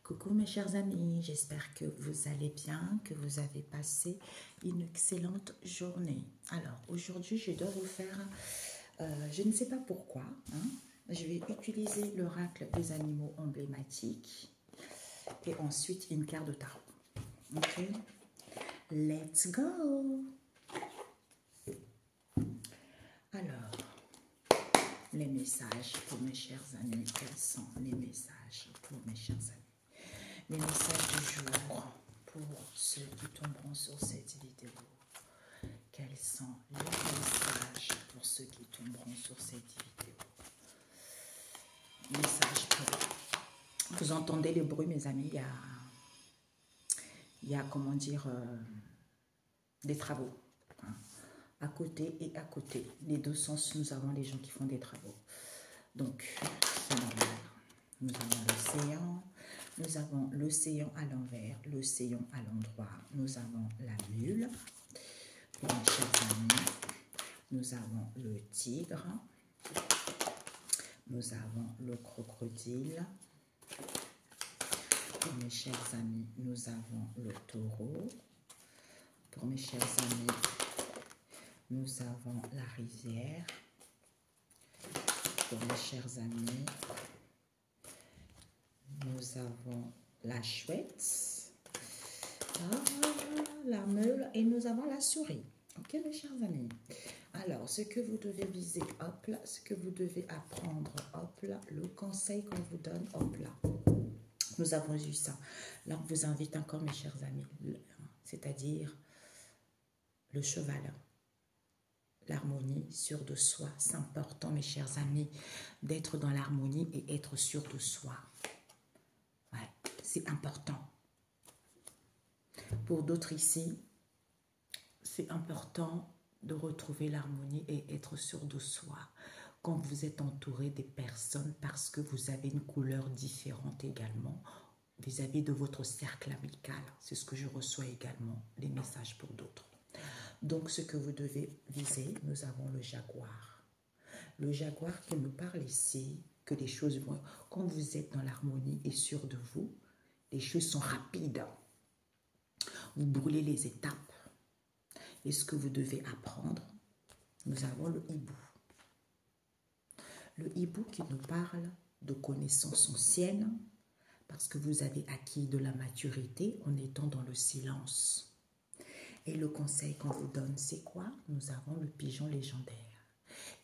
Coucou mes chers amis, j'espère que vous allez bien, que vous avez passé une excellente journée. Alors aujourd'hui je dois vous faire, je ne sais pas pourquoi, je vais utiliser l'oracle des animaux emblématiques et ensuite une carte de tarot. Ok, let's go. Alors, les messages pour mes chers amis, quels sont les messages pour mes chers amis? Les messages du jour pour ceux qui tomberont sur cette vidéo. Quels sont les messages pour ceux qui tomberont sur cette vidéo? Messages pour... Vous entendez le bruit, mes amis, il y a comment dire, des travaux. À côté et à côté. Les deux sens, nous avons les gens qui font des travaux. Donc, c'est normal. Nous avons l'océan. Nous avons l'océan à l'envers, l'océan à l'endroit. Nous avons la mule. Pour mes chers amis, nous avons le tigre. Nous avons le crocodile. Pour mes chers amis, nous avons le taureau. Pour mes chers amis, nous avons la rivière. Pour mes chers amis, nous avons la chouette, la meule et nous avons la souris. Ok mes chers amis. Alors ce que vous devez viser, hop là, ce que vous devez apprendre, hop là, le conseil qu'on vous donne, hop là. Nous avons eu ça. Là on vous invite encore mes chers amis, c'est-à-dire le cheval. L'harmonie, sûr de soi. C'est important, mes chers amis, d'être dans l'harmonie et être sûr de soi. Ouais, c'est important. Pour d'autres ici, c'est important de retrouver l'harmonie et être sûr de soi quand vous êtes entouré des personnes parce que vous avez une couleur différente également vis-à-vis de votre cercle amical. C'est ce que je reçois également, les messages pour d'autres. Donc, ce que vous devez viser, nous avons le jaguar. Le jaguar qui nous parle ici, que les choses vont... Quand vous êtes dans l'harmonie et sûr de vous, les choses sont rapides. Vous brûlez les étapes. Et ce que vous devez apprendre, nous avons le hibou. Le hibou qui nous parle de connaissances anciennes, parce que vous avez acquis de la maturité en étant dans le silence. Et le conseil qu'on vous donne, c'est quoi? Nous avons le pigeon légendaire,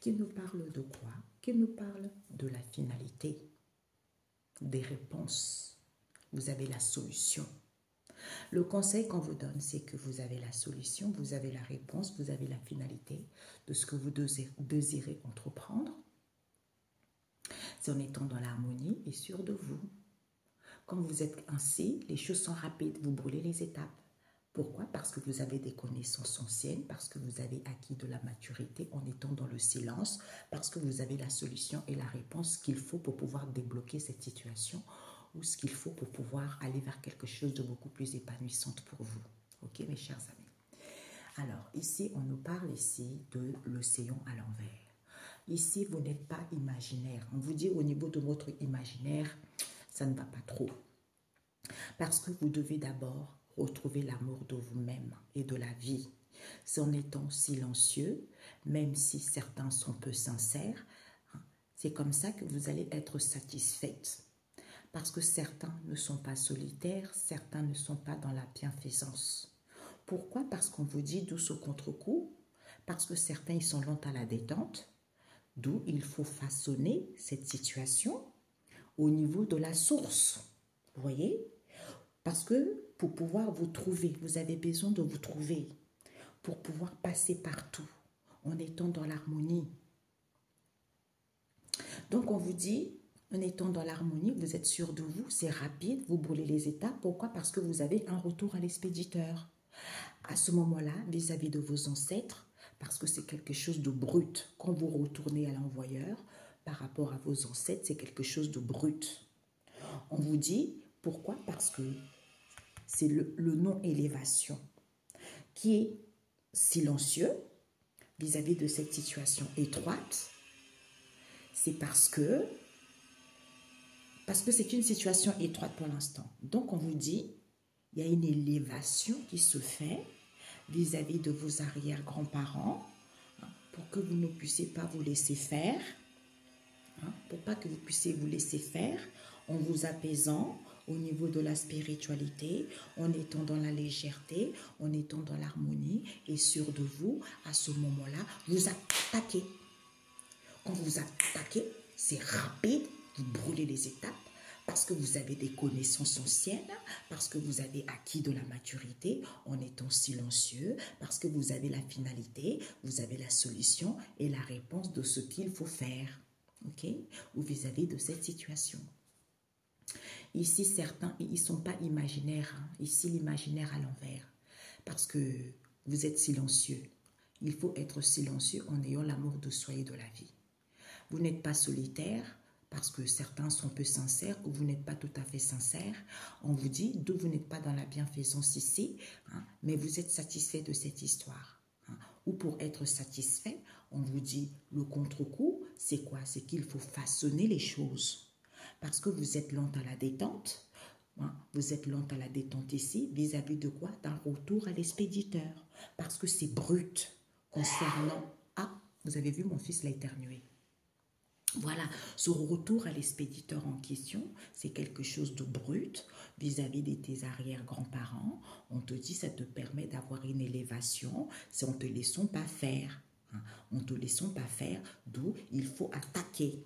qui nous parle de quoi? Qui nous parle de la finalité, des réponses. Vous avez la solution. Le conseil qu'on vous donne, c'est que vous avez la solution, vous avez la réponse, vous avez la finalité de ce que vous désirez entreprendre. C'est en étant dans l'harmonie et sûr de vous. Quand vous êtes ainsi, les choses sont rapides, vous brûlez les étapes. Pourquoi? Parce que vous avez des connaissances anciennes, parce que vous avez acquis de la maturité en étant dans le silence, parce que vous avez la solution et la réponse qu'il faut pour pouvoir débloquer cette situation ou ce qu'il faut pour pouvoir aller vers quelque chose de beaucoup plus épanouissant pour vous. Ok, mes chers amis? Alors, ici, on nous parle ici de l'océan à l'envers. Ici, vous n'êtes pas imaginaire. On vous dit au niveau de votre imaginaire, ça ne va pas trop. Parce que vous devez d'abord retrouver l'amour de vous-même et de la vie. C'est en étant silencieux, même si certains sont peu sincères, c'est comme ça que vous allez être satisfaite. Parce que certains ne sont pas solitaires, certains ne sont pas dans la bienfaisance. Pourquoi? Parce qu'on vous dit douce au contre-coup, parce que certains ils sont lents à la détente, d'où il faut façonner cette situation au niveau de la source. Vous voyez? Parce que pour pouvoir vous trouver, vous avez besoin de vous trouver pour pouvoir passer partout en étant dans l'harmonie. Donc on vous dit, en étant dans l'harmonie, vous êtes sûr de vous, c'est rapide, vous brûlez les étapes. Pourquoi? Parce que vous avez un retour à l'expéditeur. À ce moment-là, vis-à-vis de vos ancêtres, parce que c'est quelque chose de brut. Quand vous retournez à l'envoyeur, par rapport à vos ancêtres, c'est quelque chose de brut. On vous dit, pourquoi? Parce que c'est le non-élévation qui est silencieux vis-à-vis de cette situation étroite. C'est parce que Parce que c'est une situation étroite pour l'instant. Donc, on vous dit, il y a une élévation qui se fait vis-à-vis de vos arrière-grands-parents, hein, pour que vous ne puissiez pas vous laisser faire, hein, pour pas que vous puissiez vous laisser faire, en vous apaisant au niveau de la spiritualité, en étant dans la légèreté, en étant dans l'harmonie et sûr de vous, à ce moment-là, vous attaquez. Quand vous attaquez, c'est rapide, vous brûlez les étapes parce que vous avez des connaissances anciennes, parce que vous avez acquis de la maturité en étant silencieux, parce que vous avez la finalité, vous avez la solution et la réponse de ce qu'il faut faire, ok? Ou vis-à-vis de cette situation. Ici, certains, ils ne sont pas imaginaires, hein. Ici, l'imaginaire à l'envers, parce que vous êtes silencieux. Il faut être silencieux en ayant l'amour de soi et de la vie. Vous n'êtes pas solitaire parce que certains sont peu sincères ou vous n'êtes pas tout à fait sincère. On vous dit, d'où vous n'êtes pas dans la bienfaisance ici, hein, mais vous êtes satisfait de cette histoire. Hein. Ou pour être satisfait, on vous dit, le contre-coup, c'est quoi? C'est qu'il faut façonner les choses. Parce que vous êtes lente à la détente. Hein, vous êtes lente à la détente ici, vis-à-vis de quoi? D'un retour à l'expéditeur. Parce que c'est brut concernant... Ah, vous avez vu, mon fils l'a éternué. Voilà, ce retour à l'expéditeur en question, c'est quelque chose de brut vis-à-vis de tes arrière-grands-parents. On te dit, ça te permet d'avoir une élévation, c'est en ne te laissant pas faire. Hein, en ne te laissant pas faire, d'où il faut attaquer.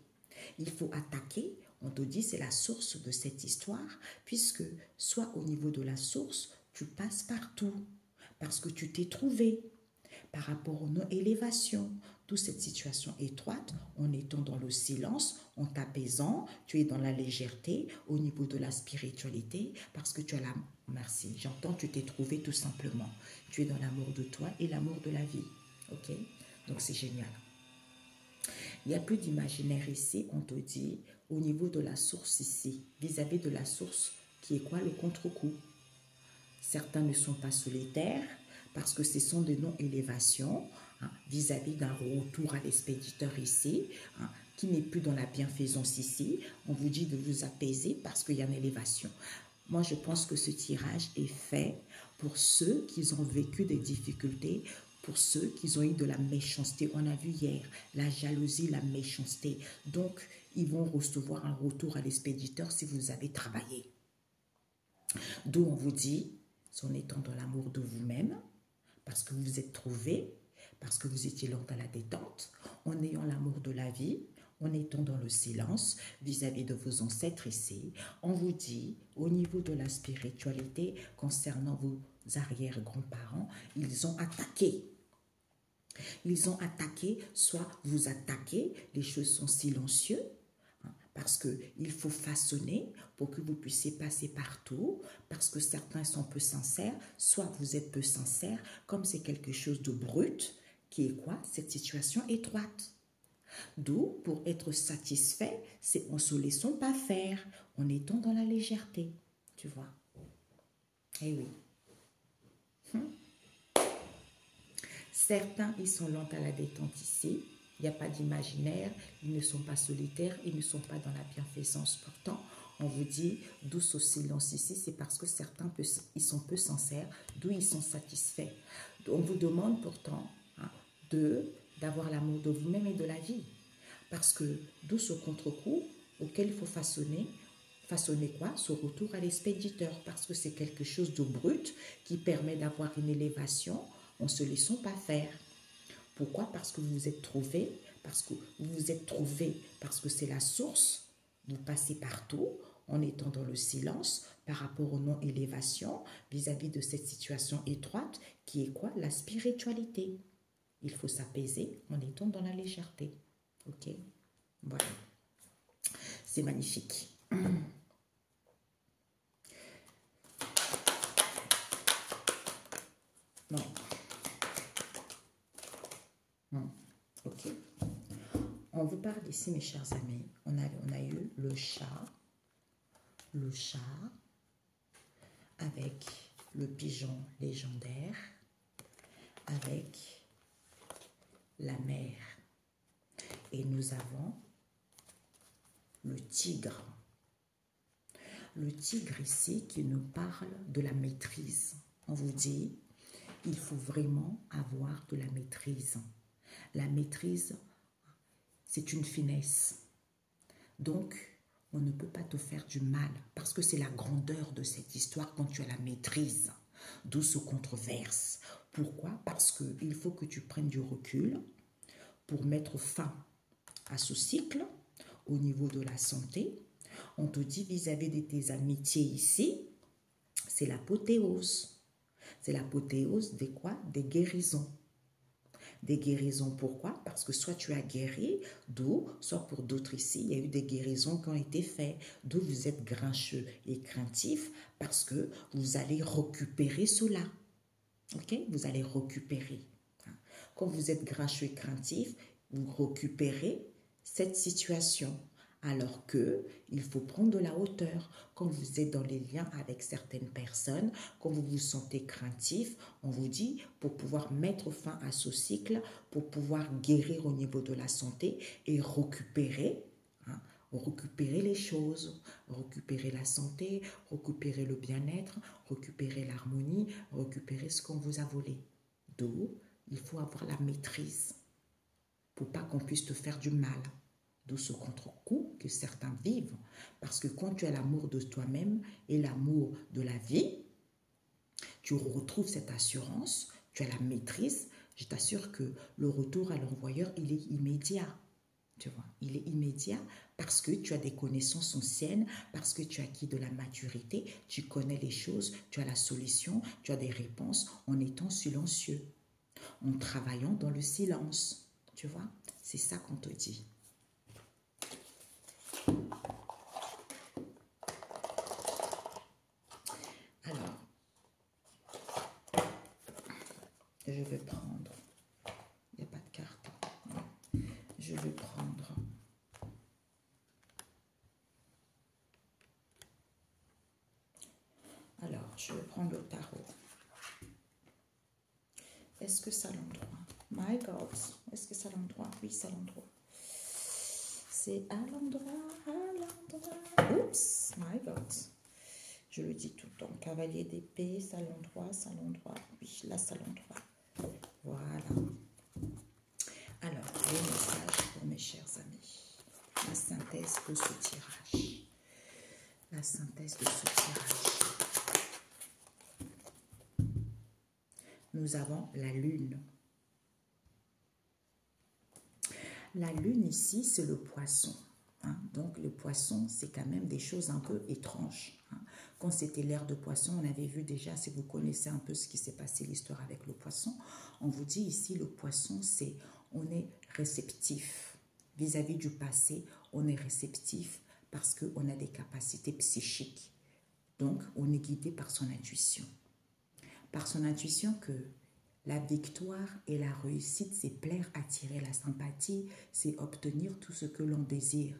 Il faut attaquer, on te dit, c'est la source de cette histoire, puisque soit au niveau de la source, tu passes partout, parce que tu t'es trouvé. Par rapport aux non-élévations, toute cette situation étroite, en étant dans le silence, en t'apaisant, tu es dans la légèreté, au niveau de la spiritualité, parce que tu as la... Merci, j'entends, tu t'es trouvé tout simplement. Tu es dans l'amour de toi et l'amour de la vie, ok? Donc c'est génial. Il n'y a plus d'imaginaire ici, on te dit, au niveau de la source ici, vis-à-vis de la source, qui est quoi? Le contre-coup. Certains ne sont pas solitaires, parce que ce sont des non-élévations, hein, vis-à-vis d'un retour à l'expéditeur ici, hein, qui n'est plus dans la bienfaisance ici. On vous dit de vous apaiser parce qu'il y a une élévation. Moi, je pense que ce tirage est fait pour ceux qui ont vécu des difficultés, pour ceux qui ont eu de la méchanceté. On a vu hier la jalousie, la méchanceté. Donc, ils vont recevoir un retour à l'expéditeur si vous avez travaillé. D'où on vous dit, en étant dans l'amour de vous-même, parce que vous vous êtes trouvé, parce que vous étiez lente à la détente, en ayant l'amour de la vie, en étant dans le silence vis-à-vis de vos ancêtres ici, on vous dit, au niveau de la spiritualité, concernant vos arrière-grands-parents, ils ont attaqué. Ils ont attaqué, soit vous attaquez, les choses sont silencieuses, parce qu'il faut façonner pour que vous puissiez passer partout, parce que certains sont peu sincères, soit vous êtes peu sincères, comme c'est quelque chose de brut, qui est quoi? Cette situation étroite. D'où, pour être satisfait, c'est en ne se laissant pas faire, en étant dans la légèreté, tu vois. Eh oui. Certains, ils sont lents à la détente ici. Il n'y a pas d'imaginaire, ils ne sont pas solitaires, ils ne sont pas dans la bienfaisance. Pourtant, on vous dit, d'où ce silence ici, c'est parce que certains, ils sont peu sincères, d'où ils sont satisfaits. On vous demande pourtant, hein, d'avoir l'amour de vous-même et de la vie. Parce que d'où ce contre-coup auquel il faut façonner quoi? Ce retour à l'expéditeur, parce que c'est quelque chose de brut qui permet d'avoir une élévation en ne se laissant pas faire. Pourquoi? Parce que vous vous êtes trouvé, parce que c'est la source. Vous passez partout en étant dans le silence par rapport aux non-élévations vis-à-vis de cette situation étroite qui est quoi? La spiritualité. Il faut s'apaiser en étant dans la légèreté. Ok? Voilà. C'est magnifique. Non. Ok. On vous parle ici, mes chers amis. On a eu le chat avec le pigeon légendaire, avec la mer. Et nous avons le tigre. le tigre ici qui nous parle de la maîtrise. On vous dit, il faut vraiment avoir de la maîtrise. La maîtrise, c'est une finesse. Donc, on ne peut pas te faire du mal parce que c'est la grandeur de cette histoire quand tu as la maîtrise. D'où ce controverse. Pourquoi? Parce qu'il faut que tu prennes du recul pour mettre fin à ce cycle au niveau de la santé. On te dit vis-à-vis de tes amitiés ici, c'est l'apothéose. C'est l'apothéose des quoi? Des guérisons. Des guérisons, pourquoi? Parce que soit tu as guéri, d'où, soit pour d'autres ici, il y a eu des guérisons qui ont été faites, d'où vous êtes grincheux et craintifs, parce que vous allez récupérer cela. Ok? Vous allez récupérer. Quand vous êtes grincheux et craintif, vous récupérez cette situation. Alors qu'il faut prendre de la hauteur. Quand vous êtes dans les liens avec certaines personnes, quand vous vous sentez craintif, on vous dit, pour pouvoir mettre fin à ce cycle, pour pouvoir guérir au niveau de la santé et récupérer, récupérer les choses, récupérer la santé, récupérer le bien-être, récupérer l'harmonie, récupérer ce qu'on vous a volé. D'où il faut avoir la maîtrise pour pas qu'on puisse te faire du mal. D'où ce contre-coup que certains vivent. Parce que quand tu as l'amour de toi-même et l'amour de la vie, tu retrouves cette assurance, tu as la maîtrise. Je t'assure que le retour à l'envoyeur, il est immédiat. Tu vois, il est immédiat parce que tu as des connaissances anciennes, parce que tu as acquis de la maturité, tu connais les choses, tu as la solution, tu as des réponses en étant silencieux, en travaillant dans le silence. Tu vois, c'est ça qu'on te dit. Alors, je vais prendre, il n'y a pas de carte, je vais prendre je vais prendre le tarot. Est-ce que c'est à l'endroit? My God, est-ce que c'est à l'endroit? Oui, c'est à l'endroit. C'est à l'endroit, à l'endroit. Oups, my God. Je le dis tout le temps. Cavalier d'épée, c'est à l'endroit, c'est à l'endroit. Oui, là, c'est à l'endroit. Voilà. Alors, les messages pour mes chers amis. La synthèse de ce tirage. La synthèse de ce tirage. Nous avons la lune. La lune ici, c'est le poisson. Hein? Donc, le poisson, c'est quand même des choses un peu étranges. Hein? Quand c'était l'ère de poisson, on avait vu déjà, si vous connaissez un peu ce qui s'est passé, l'histoire avec le poisson, on vous dit ici, le poisson, c'est, on est réceptif. Vis-à-vis du passé, on est réceptif parce qu'on a des capacités psychiques. Donc, on est guidé par son intuition. Par son intuition que la victoire et la réussite, c'est plaire, attirer la sympathie, c'est obtenir tout ce que l'on désire.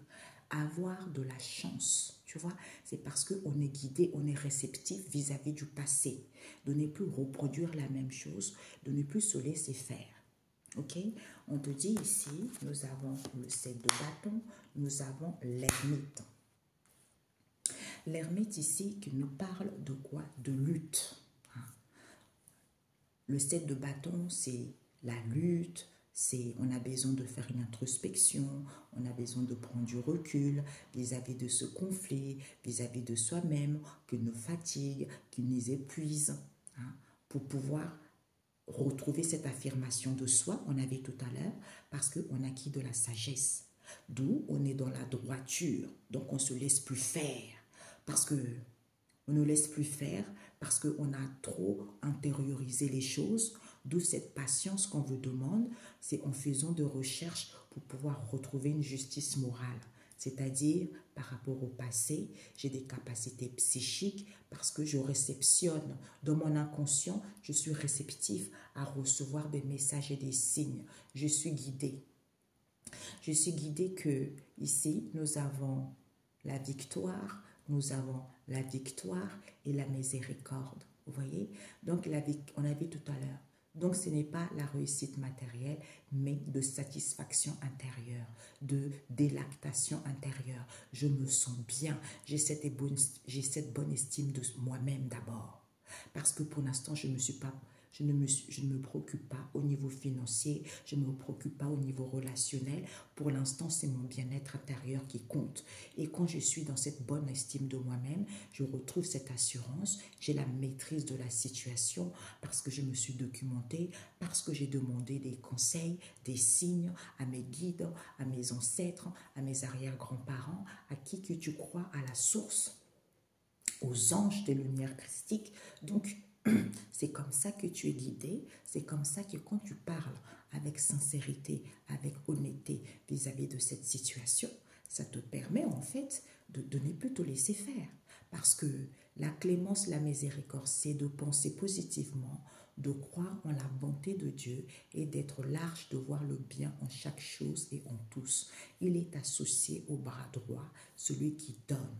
Avoir de la chance, tu vois, c'est parce qu'on est guidé, on est réceptif vis-à-vis du passé. De ne plus reproduire la même chose, de ne plus se laisser faire. Ok? On te dit ici, nous avons le 7 de bâton, nous avons l'ermite. L'ermite ici qui nous parle de quoi? De lutte. Le 7 de bâton, c'est la lutte, on a besoin de faire une introspection, on a besoin de prendre du recul vis-à-vis de ce conflit, vis-à-vis de soi-même, qui nous fatigue, qui nous épuise, hein, pour pouvoir retrouver cette affirmation de soi, on avait tout à l'heure, parce qu'on a acquis de la sagesse. D'où on est dans la droiture, donc on ne se laisse plus faire, parce que on ne laisse plus faire parce qu'on a trop intériorisé les choses, d'où cette patience qu'on vous demande, c'est en faisant de recherches pour pouvoir retrouver une justice morale. C'est-à-dire, par rapport au passé, j'ai des capacités psychiques parce que je réceptionne. Dans mon inconscient, je suis réceptif à recevoir des messages et des signes. Je suis guidée. Je suis guidée que ici, nous avons la victoire, nous avons la victoire et la miséricorde. Vous voyez? Donc, on a vu tout à l'heure, Donc, ce n'est pas la réussite matérielle, mais de satisfaction intérieure, de délectation intérieure. Je me sens bien, j'ai cette bonne estime de moi-même d'abord. Parce que pour l'instant, je ne me préoccupe pas au niveau financier, je ne me préoccupe pas au niveau relationnel. Pour l'instant, c'est mon bien-être intérieur qui compte. Et quand je suis dans cette bonne estime de moi-même, je retrouve cette assurance, j'ai la maîtrise de la situation parce que je me suis documentée, parce que j'ai demandé des conseils, des signes à mes guides, à mes ancêtres, à mes arrière-grands-parents, à qui que tu crois, à la source, aux anges des lumières christiques. Donc, c'est comme ça que tu es guidé, c'est comme ça que quand tu parles avec sincérité, avec honnêteté vis-à-vis de cette situation, ça te permet en fait de ne plus te laisser faire. Parce que la clémence, la miséricorde, c'est de penser positivement, de croire en la bonté de Dieu et d'être large, de voir le bien en chaque chose et en tous. Il est associé au bras droit, celui qui donne.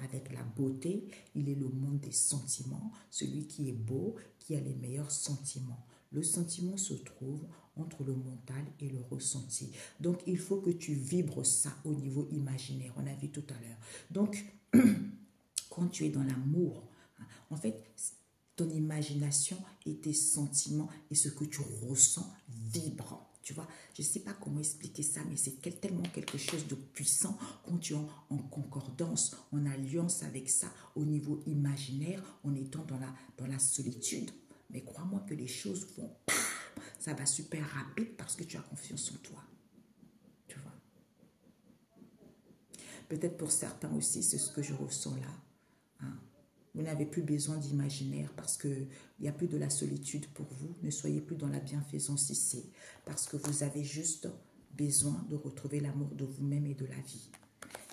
Avec la beauté, il est le monde des sentiments, celui qui est beau, qui a les meilleurs sentiments. Le sentiment se trouve entre le mental et le ressenti. Donc, il faut que tu vibres ça au niveau imaginaire, on a vu tout à l'heure. Donc, quand tu es dans l'amour, en fait, ton imagination et tes sentiments et ce que tu ressens vibrent. Tu vois, je ne sais pas comment expliquer ça, mais c'est tellement quelque chose de puissant quand tu es en concordance, en alliance avec ça au niveau imaginaire, en étant dans la solitude. Mais crois-moi que les choses vont, ça va super rapide parce que tu as confiance en toi. Tu vois. Peut-être pour certains aussi, c'est ce que je ressens là. Hein. Vous n'avez plus besoin d'imaginaire parce qu'il n'y a plus de la solitude pour vous. Ne soyez plus dans la bienfaisance ici parce que vous avez juste besoin de retrouver l'amour de vous-même et de la vie.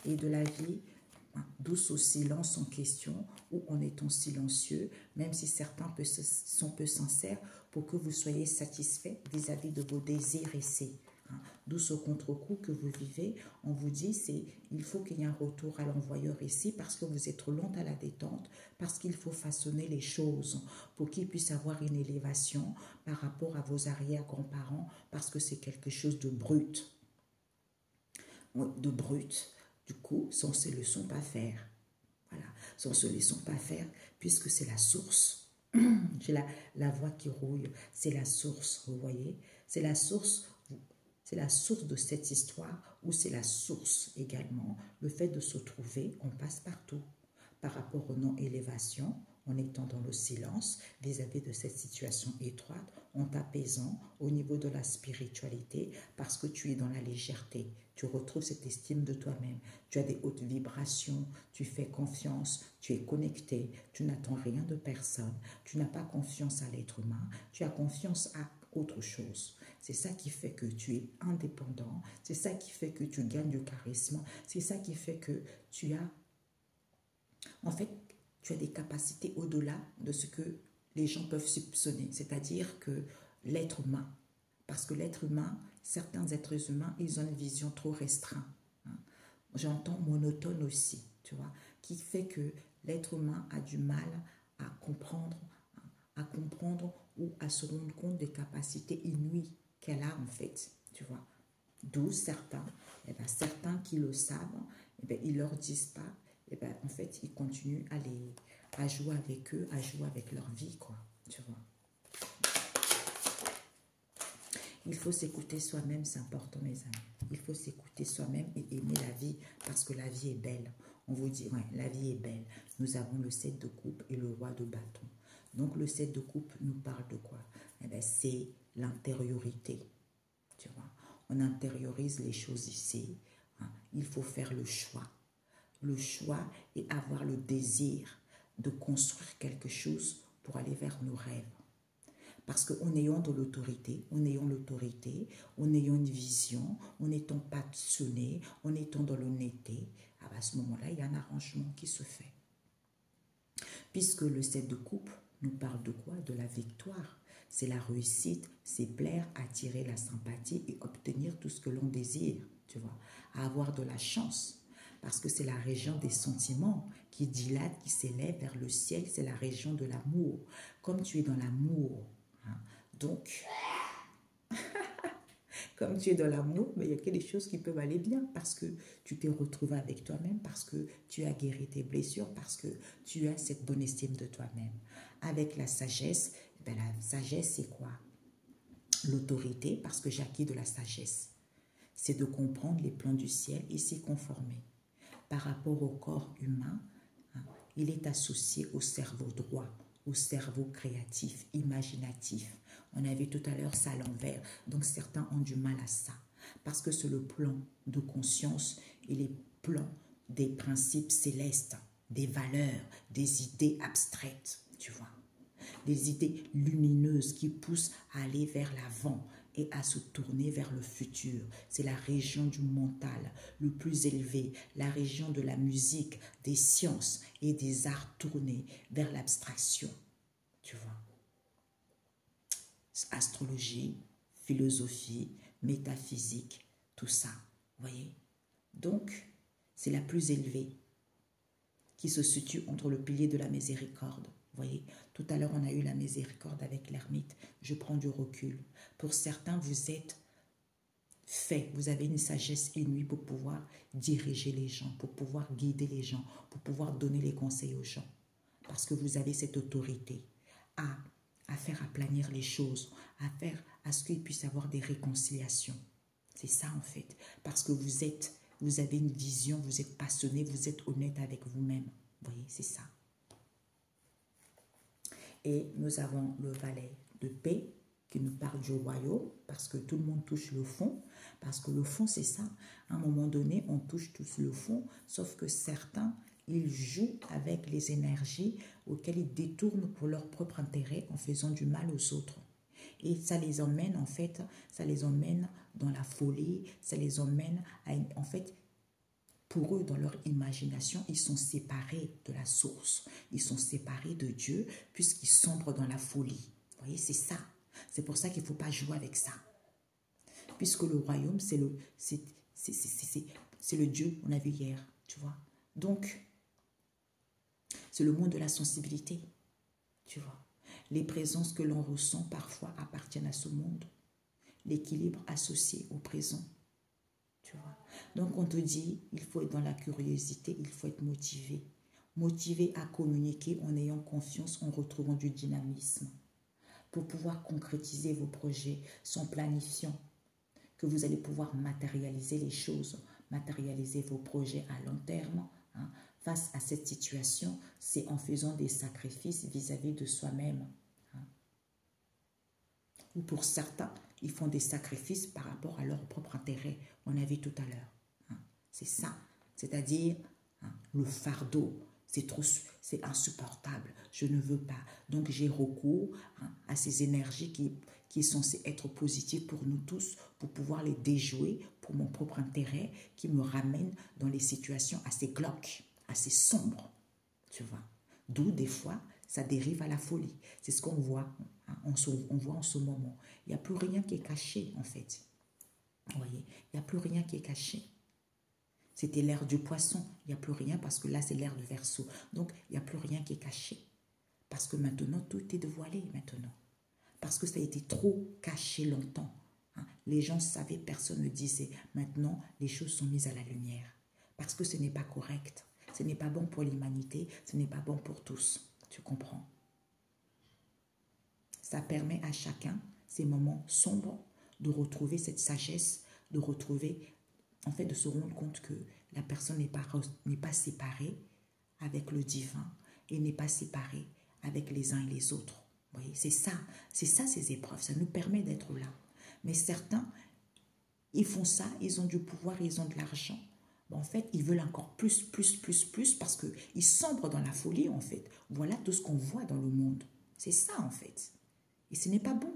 Et de la vie, douce au silence en question ou en étant silencieux, même si certains sont peu sincères, pour que vous soyez satisfaits vis-à-vis de vos désirs ici. D'où ce contre-coup que vous vivez, on vous dit, il faut qu'il y ait un retour à l'envoyeur ici parce que vous êtes lente à la détente, parce qu'il faut façonner les choses pour qu'ils puissent avoir une élévation par rapport à vos arrière-grands-parents, parce que c'est quelque chose de brut. Oui, de brut. Du coup, ça, on ne se laisse pas faire. Voilà, ça, on ne se laisse pas faire puisque c'est la source. J'ai la voix qui rouille, c'est la source, vous voyez, c'est la source. C'est la source de cette histoire ou c'est la source également. Le fait de se trouver, on passe partout. Par rapport aux non-élévations, en étant dans le silence vis-à-vis de cette situation étroite, en t'apaisant au niveau de la spiritualité parce que tu es dans la légèreté. Tu retrouves cette estime de toi-même. Tu as des hautes vibrations, tu fais confiance, tu es connecté, tu n'attends rien de personne, tu n'as pas confiance à l'être humain, tu as confiance à autre chose. C'est ça qui fait que tu es indépendant, c'est ça qui fait que tu gagnes du charisme, c'est ça qui fait que tu as, en fait, tu as des capacités au-delà de ce que les gens peuvent soupçonner, c'est-à-dire que l'être humain, parce que l'être humain, certains êtres humains, ils ont une vision trop restreinte. Hein. J'entends monotone aussi, tu vois, qui fait que l'être humain a du mal à comprendre ou à se rendre compte des capacités inouïes qu'elle a en fait, tu vois. D'où certains, certains qui le savent, ils ne leur disent pas, en fait, ils continuent à jouer avec eux, à jouer avec leur vie, quoi, tu vois. Il faut s'écouter soi-même, c'est important, mes amis. Il faut s'écouter soi-même et aimer la vie, parce que la vie est belle. On vous dit, ouais, la vie est belle. Nous avons le 7 de coupe et le roi de bâton. Donc, le 7 de coupe nous parle de quoi? C'est l'intériorité. Tu vois, on intériorise les choses ici. Hein. Il faut faire le choix. Le choix et avoir le désir de construire quelque chose pour aller vers nos rêves. Parce qu'en ayant de l'autorité, en ayant une vision, en étant passionné, en étant dans l'honnêteté, à ce moment-là, il y a un arrangement qui se fait. Puisque le 7 de coupe nous parle de quoi? De la victoire. C'est la réussite, c'est plaire, attirer la sympathie et obtenir tout ce que l'on désire, tu vois. Avoir de la chance, parce que c'est la région des sentiments qui dilate, qui s'élève vers le ciel, c'est la région de l'amour. Comme tu es dans l'amour, hein, Donc, comme tu es dans l'amour, mais il y a que des choses qui peuvent aller bien parce que tu t'es retrouvé avec toi-même, parce que tu as guéri tes blessures, parce que tu as cette bonne estime de toi-même. Avec la sagesse, ben la sagesse, c'est quoi? L'autorité, parce que j'ai acquis de la sagesse. C'est de comprendre les plans du ciel et s'y conformer. Par rapport au corps humain, hein, il est associé au cerveau droit, au cerveau créatif, imaginatif. On a vu tout à l'heure ça à l'envers. Donc certains ont du mal à ça. Parce que c'est le plan de conscience et les plans des principes célestes, des valeurs, des idées abstraites, tu vois. Des idées lumineuses qui poussent à aller vers l'avant et à se tourner vers le futur. C'est la région du mental le plus élevé, la région de la musique, des sciences et des arts tournés vers l'abstraction, tu vois. Astrologie, philosophie, métaphysique, tout ça, vous voyez. Donc, c'est la plus élevée qui se situe entre le pilier de la miséricorde. Vous voyez, tout à l'heure, on a eu la miséricorde avec l'ermite. Je prends du recul. Pour certains, vous êtes fait, vous avez une sagesse inouïe pour pouvoir diriger les gens, pour pouvoir guider les gens, pour pouvoir donner les conseils aux gens. Parce que vous avez cette autorité à faire aplanir les choses, à faire à ce qu'il puisse y avoir des réconciliations. C'est ça en fait. Parce que vous avez une vision, vous êtes passionné, vous êtes honnête avec vous-même. Vous voyez, c'est ça. Et nous avons le valet de paix qui nous parle du royaume, parce que tout le monde touche le fond, parce que le fond, c'est ça. À un moment donné, on touche tous le fond, sauf que certains, ils jouent avec les énergies auxquelles ils détournent pour leur propre intérêt en faisant du mal aux autres. Et ça les emmène, en fait, ça les emmène dans la folie, ça les emmène à, en fait, pour eux, dans leur imagination, ils sont séparés de la source. Ils sont séparés de Dieu puisqu'ils sombrent dans la folie. Vous voyez, c'est ça. C'est pour ça qu'il ne faut pas jouer avec ça. Puisque le royaume, c'est le Dieu, on a vu hier, tu vois. Donc, c'est le monde de la sensibilité, tu vois. Les présences que l'on ressent parfois appartiennent à ce monde. L'équilibre associé au présent, tu vois. Donc, on te dit, il faut être dans la curiosité, il faut être motivé. Motivé à communiquer en ayant confiance, en retrouvant du dynamisme. Pour pouvoir concrétiser vos projets, sans planifiant, que vous allez pouvoir matérialiser les choses, matérialiser vos projets à long terme. Hein. Face à cette situation, c'est en faisant des sacrifices vis-à-vis de soi-même. Hein. Ou pour certains, ils font des sacrifices par rapport à leur propre intérêt. On a vu tout à l'heure. Hein. C'est ça. C'est-à-dire hein, le fardeau. C'est insupportable. Je ne veux pas. Donc, j'ai recours hein, à ces énergies qui sont censées être positives pour nous tous, pour pouvoir les déjouer pour mon propre intérêt, qui me ramènent dans les situations assez glauques, assez sombres. Tu vois. D'où, des fois, ça dérive à la folie. C'est ce qu'on voit. Hein, on voit en ce moment. Il n'y a plus rien qui est caché, en fait. Vous voyez, il n'y a plus rien qui est caché. C'était l'ère du poisson. Il n'y a plus rien parce que là, c'est l'ère du Verseau. Donc, il n'y a plus rien qui est caché. Parce que maintenant, tout est dévoilé maintenant. Parce que ça a été trop caché longtemps. Hein. Les gens savaient, personne ne disait. Maintenant, les choses sont mises à la lumière. Parce que ce n'est pas correct. Ce n'est pas bon pour l'humanité. Ce n'est pas bon pour tous. Tu comprends? Ça permet à chacun, ces moments sombres, de retrouver cette sagesse, de retrouver... En fait, de se rendre compte que la personne n'est pas séparée avec le divin et n'est pas séparée avec les uns et les autres. Vous voyez, c'est ça ces épreuves. Ça nous permet d'être là. Mais certains, ils font ça, ils ont du pouvoir, ils ont de l'argent. En fait, ils veulent encore plus parce qu'ils sombrent dans la folie, en fait. Voilà tout ce qu'on voit dans le monde. C'est ça, en fait. Et ce n'est pas bon.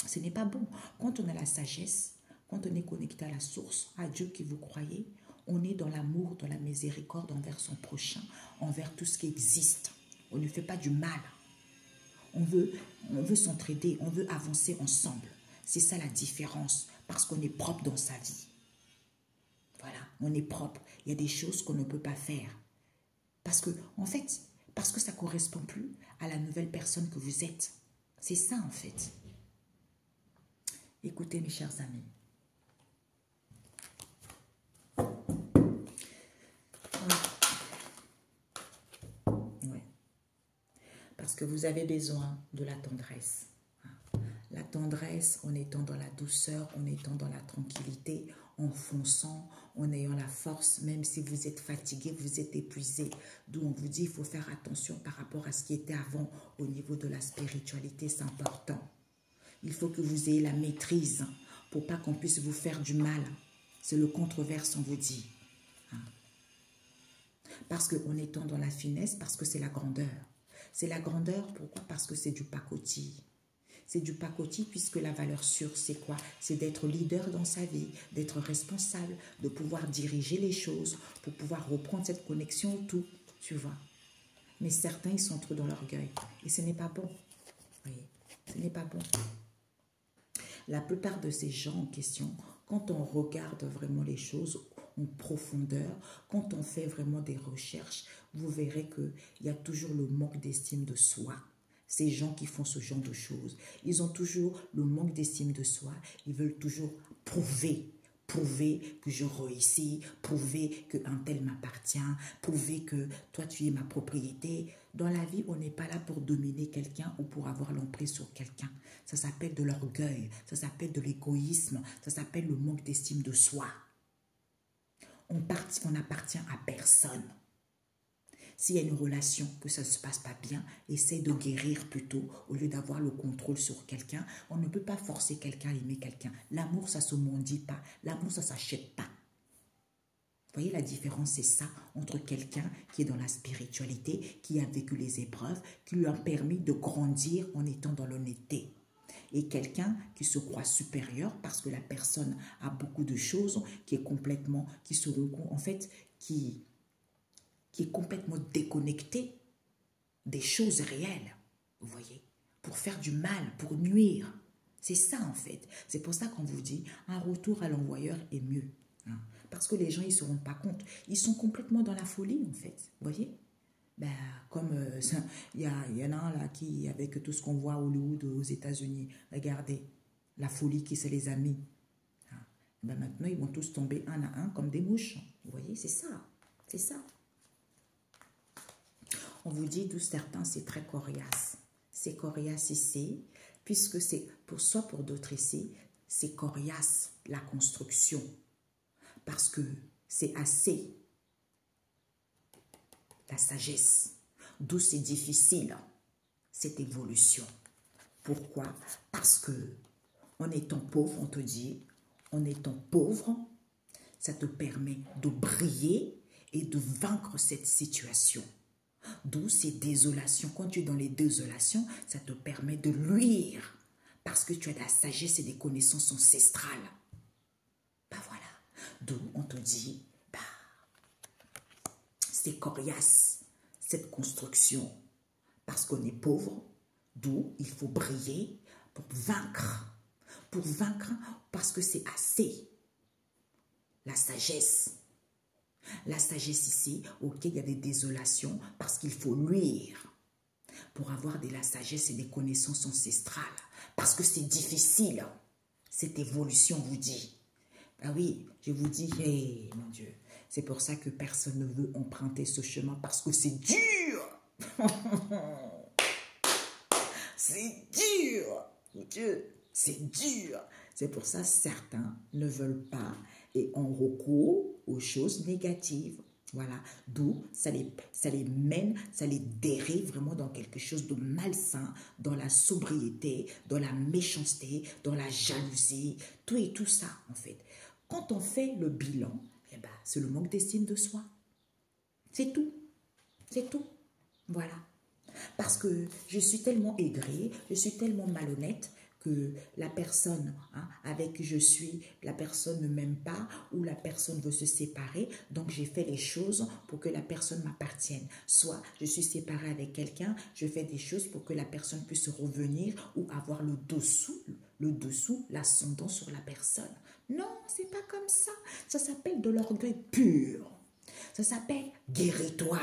Ce n'est pas bon. Quand on a la sagesse, quand on est connecté à la source, à Dieu qui vous croyez, on est dans l'amour, dans la miséricorde envers son prochain, envers tout ce qui existe. On ne fait pas du mal. On veut s'entraider, on veut avancer ensemble. C'est ça la différence, parce qu'on est propre dans sa vie. Voilà, on est propre. Il y a des choses qu'on ne peut pas faire. Parce que, en fait, parce que ça ne correspond plus à la nouvelle personne que vous êtes. C'est ça en fait. Écoutez mes chers amis. Ouais. Parce que vous avez besoin de la tendresse. La tendresse en étant dans la douceur, en étant dans la tranquillité, en fonçant, en ayant la force, même si vous êtes fatigué, vous êtes épuisé. D'où on vous dit il faut faire attention par rapport à ce qui était avant au niveau de la spiritualité, c'est important. Il faut que vous ayez la maîtrise pour pas qu'on puisse vous faire du mal. C'est le controverse, on vous dit. Parce qu'en étant dans la finesse, parce que c'est la grandeur. C'est la grandeur, pourquoi? Parce que c'est du pacotille. C'est du pacotille puisque la valeur sûre, c'est quoi? C'est d'être leader dans sa vie, d'être responsable, de pouvoir diriger les choses, pour pouvoir reprendre cette connexion au tout, tu vois. Mais certains, ils sont trop dans l'orgueil. Et ce n'est pas bon. Oui, ce n'est pas bon. La plupart de ces gens en question, quand on regarde vraiment les choses en profondeur, quand on fait vraiment des recherches, vous verrez qu'il y a toujours le manque d'estime de soi. Ces gens qui font ce genre de choses, ils ont toujours le manque d'estime de soi. Ils veulent toujours prouver que je réussis, prouver qu'un tel m'appartient, prouver que toi tu es ma propriété. Dans la vie, on n'est pas là pour dominer quelqu'un ou pour avoir l'emprise sur quelqu'un. Ça s'appelle de l'orgueil, ça s'appelle de l'égoïsme, ça s'appelle le manque d'estime de soi. On n'appartient à personne. S'il y a une relation, que ça ne se passe pas bien, essaye de guérir plutôt au lieu d'avoir le contrôle sur quelqu'un. On ne peut pas forcer quelqu'un à aimer quelqu'un. L'amour, ça ne se mendie pas. L'amour, ça ne s'achète pas. Vous voyez la différence, c'est ça, entre quelqu'un qui est dans la spiritualité, qui a vécu les épreuves, qui lui a permis de grandir en étant dans l'honnêteté. Et quelqu'un qui se croit supérieur parce que la personne a beaucoup de choses, qui est complètement, qui est complètement déconnecté des choses réelles, vous voyez, pour faire du mal, pour nuire. C'est ça en fait. C'est pour ça qu'on vous dit, un retour à l'envoyeur est mieux. Hein, parce que les gens, ils ne se rendent pas compte. Ils sont complètement dans la folie en fait, vous voyez. Ben, comme il y en a un là qui, avec tout ce qu'on voit à Hollywood, aux États-Unis, regardez, la folie qui se les a mis. Hein, ben maintenant, ils vont tous tomber un à un comme des mouches. Vous voyez, c'est ça. C'est ça. On vous dit d'où certains, c'est très coriace. C'est coriace ici, puisque c'est pour d'autres ici, c'est coriace la construction. Parce que c'est assez la sagesse. D'où c'est difficile, cette évolution. Pourquoi? Parce que en étant pauvre, on te dit, en étant pauvre, ça te permet de briller et de vaincre cette situation. D'où ces désolations. Quand tu es dans les désolations, ça te permet de luire. Parce que tu as de la sagesse et des connaissances ancestrales. Ben voilà. D'où on te dit, c'est coriace, cette construction. Parce qu'on est pauvre, d'où il faut briller pour vaincre. Pour vaincre, parce que c'est assez. La sagesse. La sagesse ici, ok, il y a des désolations parce qu'il faut luire pour avoir de la sagesse et des connaissances ancestrales. Parce que c'est difficile, cette évolution vous dit. Ah oui, je vous dis, hey, mon Dieu, c'est pour ça que personne ne veut emprunter ce chemin parce que c'est dur. C'est dur, mon Dieu, c'est dur. C'est pour ça que certains ne veulent pas et ont recours aux choses négatives. Voilà, d'où ça les mène, ça les dérive vraiment dans quelque chose de malsain, dans la sobriété, dans la méchanceté, dans la jalousie, tout et tout ça en fait. Quand on fait le bilan, eh ben, c'est le manque d'estime de soi. C'est tout, c'est tout, voilà. Parce que je suis tellement aigrie, je suis tellement malhonnête que la personne avec qui je suis, la personne ne m'aime pas ou la personne veut se séparer. Donc, j'ai fait les choses pour que la personne m'appartienne. Soit je suis séparée avec quelqu'un, je fais des choses pour que la personne puisse revenir ou avoir le dessous, l'ascendant sur la personne. Non, c'est pas comme ça. Ça s'appelle de l'orgueil pur. Ça s'appelle guéris-toi.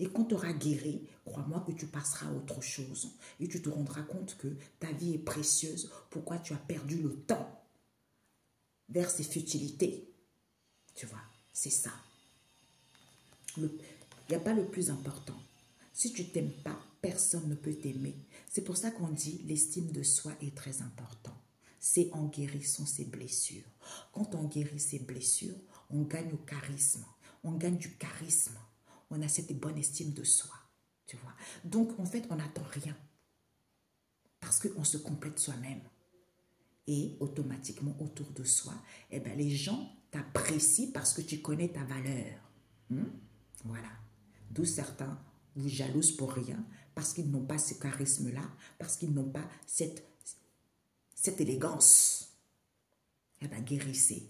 Et quand tu auras guéri, crois-moi que tu passeras à autre chose. Et tu te rendras compte que ta vie est précieuse. Pourquoi tu as perdu le temps vers ces futilités? Tu vois, c'est ça. Il n'y a pas le plus important. Si tu t'aimes pas, personne ne peut t'aimer. C'est pour ça qu'on dit l'estime de soi est très important. C'est en guérissant ses blessures. Quand on guérit ses blessures, on gagne au charisme. On gagne du charisme. On a cette bonne estime de soi. Tu vois. Donc, en fait, on n'attend rien. Parce qu'on se complète soi-même. Et automatiquement, autour de soi, eh ben, les gens t'apprécient parce que tu connais ta valeur. Voilà. D'où certains vous jalousent pour rien, parce qu'ils n'ont pas ce charisme-là, parce qu'ils n'ont pas cette élégance. Eh bien, guérissez.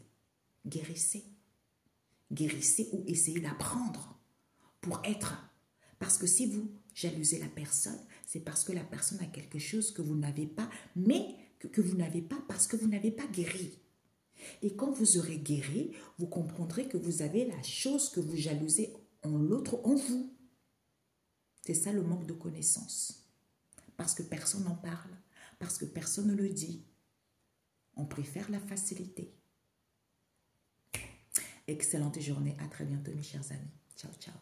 Guérissez. Guérissez ou essayez d'apprendre pour être. Parce que si vous jalousez la personne, c'est parce que la personne a quelque chose que vous n'avez pas, mais que vous n'avez pas parce que vous n'avez pas guéri. Et quand vous aurez guéri, vous comprendrez que vous avez la chose que vous jalousez en l'autre, en vous. C'est ça le manque de connaissance. Parce que personne n'en parle, parce que personne ne le dit. On préfère la facilité. Excellente journée, à très bientôt mes chers amis. Ciao, ciao.